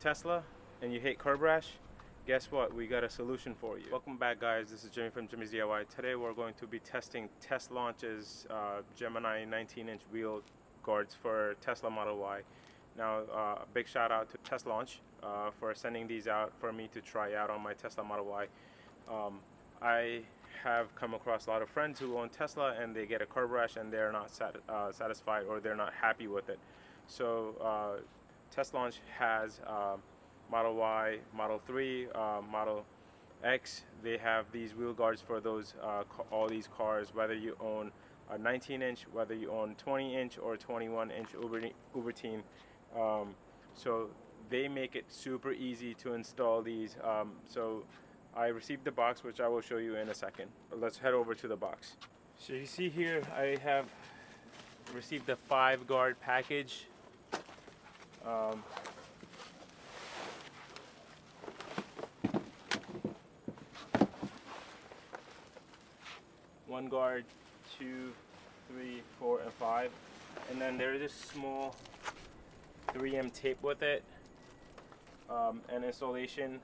Tesla and you hate curb rash, guess what? We got a solution for you. Welcome back, guys. This is Jimmy from Jimmy's DIY. Today we're going to be testing Teslaunch's Gemini 19-inch wheel guards for Tesla Model Y. Now, a big shout out to Teslaunch for sending these out for me to try out on my Tesla Model Y. I have come across a lot of friends who own Tesla and they get a curb rash and they're not satisfied, or they're not happy with it. So Teslaunch has Model Y, Model 3, Model X. They have these wheel guards for those all these cars, whether you own a 19-inch, whether you own 20-inch or 21-inch Uber Team. So they make it super easy to install these. So I received the box, which I will show you in a second. But let's head over to the box. So you see here, I have received the 5-guard package. One guard, 2, 3, 4, and 5, and then there is a small 3M tape with it, an installation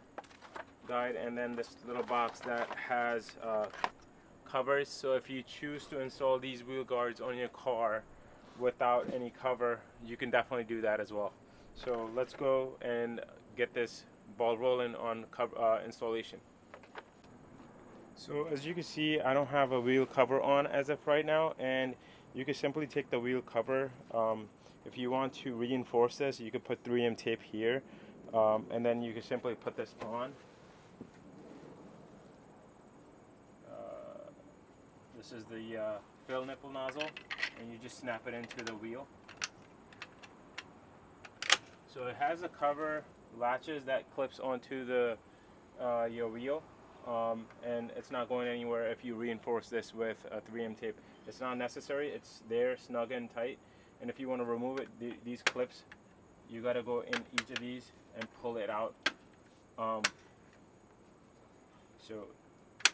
guide, and then this little box that has covers. So if you choose to install these wheel guards on your car without any cover, you can definitely do that as well. So let's go and get this ball rolling on installation. So as you can see, I don't have a wheel cover on as of right now, and you can simply take the wheel cover. If you want to reinforce this, you can put 3M tape here, and then you can simply put this on. This is the fill nipple nozzle, and you just snap it into the wheel. So it has a cover latches that clips onto the your wheel. And it's not going anywhere if you reinforce this with 3M tape. It's not necessary. It's there, snug and tight. And if you want to remove it, these clips, you got to go in each of these and pull it out. So,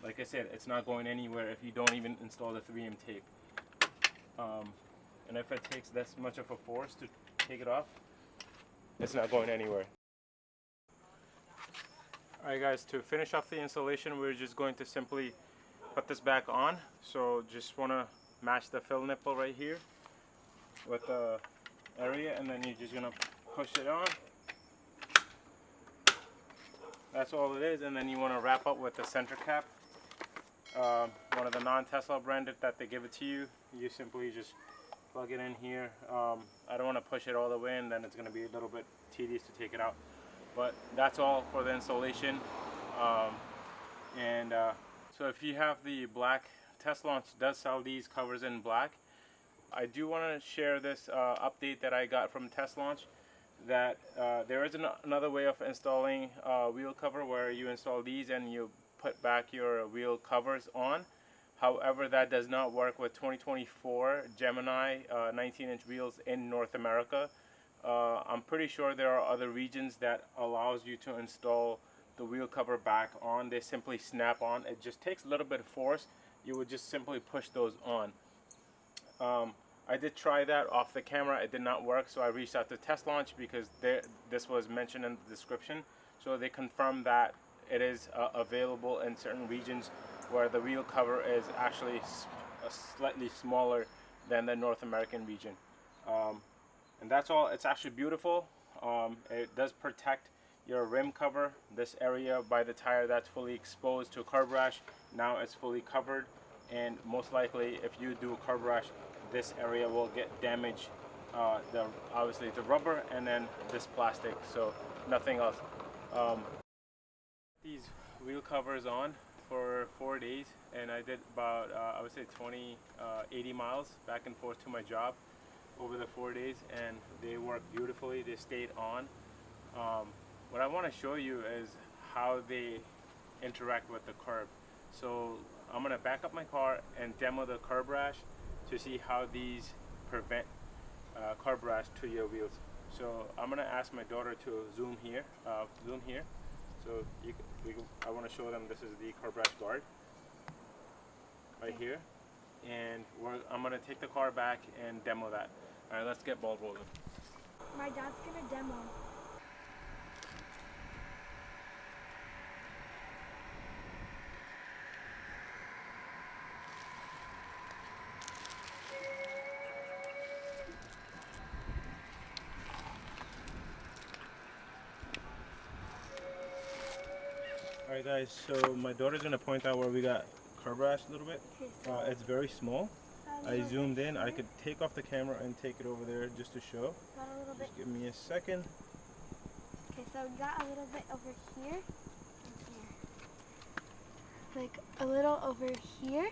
like I said, it's not going anywhere if you don't even install the 3M tape. And if it takes this much of a force to take it off, it's not going anywhere. Alright guys, to finish off the installation, we're just going to simply put this back on. So just want to match the fill nipple right here with the area, and then you're just going to push it on. That's all it is. And then you want to wrap up with the center cap. One of the non-Tesla branded that they give it to you. You simply just plug it in here. I don't want to push it all the way, and then it's going to be a little bit tedious to take it out. But that's all for the installation. So if you have the black, Teslaunch does sell these covers in black. I do want to share this update that I got from Teslaunch, that there is another way of installing a wheel cover where you install these and you put back your wheel covers on. However, that does not work with 2024 Gemini 19-inch wheels in North America. I'm pretty sure there are other regions that allows you to install the wheel cover back on. They simply snap on. It just takes a little bit of force. You would just simply push those on. I did try that off the camera. It did not work, so I reached out to Teslaunch because this was mentioned in the description. So they confirmed that it is available in certain regions where the wheel cover is actually slightly smaller than the North American region. And that's all. It's actually beautiful. It does protect your rim cover, this area by the tire that's fully exposed to curb rash. Now it's fully covered, and most likely if you do curb rash, this area will get damaged. Obviously the rubber and then this plastic, so nothing else. These wheel covers on for 4 days, and I did about I would say 80 miles back and forth to my job over the 4 days, and they work beautifully. They stayed on. What I want to show you is how they interact with the curb. So I'm going to back up my car and demo the curb rash to see how these prevent curb rash to your wheels. So I'm going to ask my daughter to zoom here. So I want to show them this is the curb rash guard right here, and I'm going to take the car back and demo that. Alright, let's get ball rolling. My dad's gonna demo. Alright guys, so my daughter's going to point out where we got curb rash a little bit. Okay, so It's very small. I zoomed in. I could take off the camera and take it over there just to show. got a little bit. Just give me a second. Okay, so we got a little bit over here and here. Like a little over here,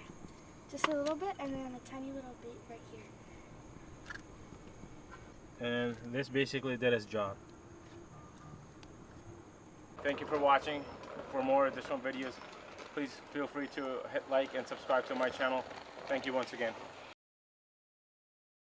just a little bit, and then a tiny little bit right here. And this basically did its job. Thank you for watching. For more additional videos, please feel free to hit like and subscribe to my channel. Thank you once again.